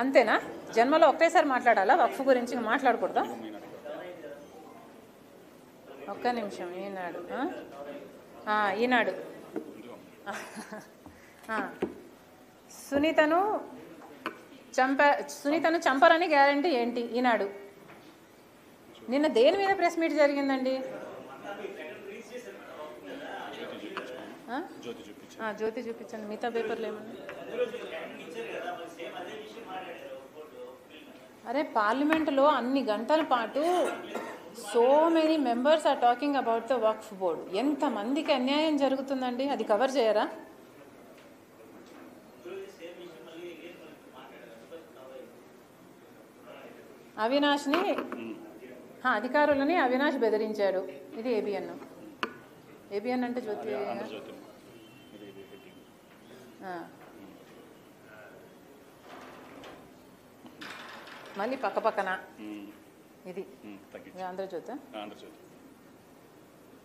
అంతేనా? జన్మలో ఒకేసారి మాట్లాడాలా? వక్ఫ్ గురించి మాట్లాడకూడదా? ఒక్క నిమిషం. ఈనాడు సునీతను చంపరని గ్యారంటీ ఏంటి? ఈనాడు నిన్న దేని మీద ప్రెస్ మీట్ జరిగిందండి? జ్యోతి చూపించండి. మిగతా పేపర్లు ఏమన్నా? అరే పార్లమెంటులో అన్ని గంటల పాటు so many members are talking about the Waqf board. ఎంతమందికి అన్యాయం జరుగుతుందండి, అది కవర్ చేయరా? అవినాష్ని అధికారులని అవినాష్ బెదిరించాడు. ఇది ఏబిఎన్ అంటే జ్యోతి. మళ్ళీ పక్కన ఇది ఆంధ్రజ్యోతి.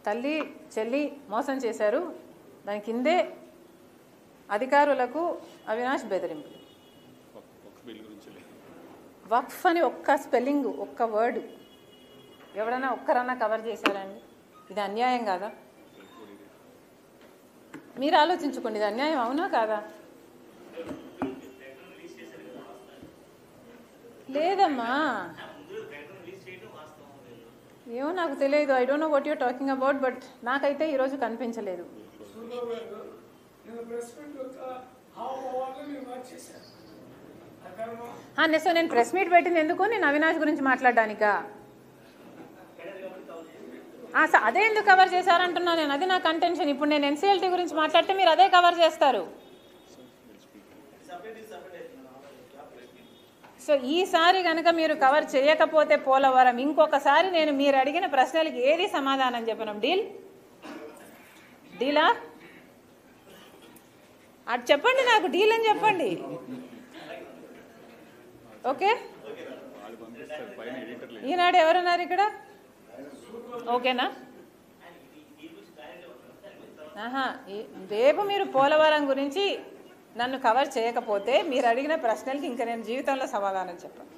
తల్లి చెల్లి మోసం చేశారు, దాని కిందే అధికారులకు అవినాష్ బెదిరింపు. వక్ఫ్ అని ఒక్క స్పెల్లింగ్, ఒక్క వర్డ్ ఎవరైనా ఒక్కరన్నా కవర్ చేశారండి? ఇది అన్యాయం కాదా? మీరు ఆలోచించుకోండి, ఇది అన్యాయం అవునా కాదా? లేదమ్మా, ఏమో నాకు తెలియదు. I don't know what you're talking about, but నాకైతే ఈరోజు కనిపించలేదు. సో నేను ప్రెస్ మీట్ పెట్టింది ఎందుకు? నేను అవినాష్ గురించి మాట్లాడడానికా? అదే ఎందుకు కవర్ చేశారంటున్నా నేను. అది నా కంటెన్షన్. ఇప్పుడు నేను ఎన్సీఎల్టీ గురించి మాట్లాడితే మీరు అదే కవర్ చేస్తారు. సో ఈసారి కనుక మీరు కవర్ చేయకపోతే పోలవరం, ఇంకొకసారి నేను మీరు అడిగిన ప్రశ్నలకి ఏది సమాధానం చెప్పను. డీలా? అటు చెప్పండి, నాకు డీల్ అని చెప్పండి. ఓకే, ఈనాడు ఎవరున్నారు ఇక్కడ? ఓకేనా? రేపు మీరు పోలవరం గురించి నన్ను కవర్ చేయకపోతే మీరు అడిగిన ప్రశ్నలకి ఇంకా నేను జీవితంలో సమాధానం చెప్పను.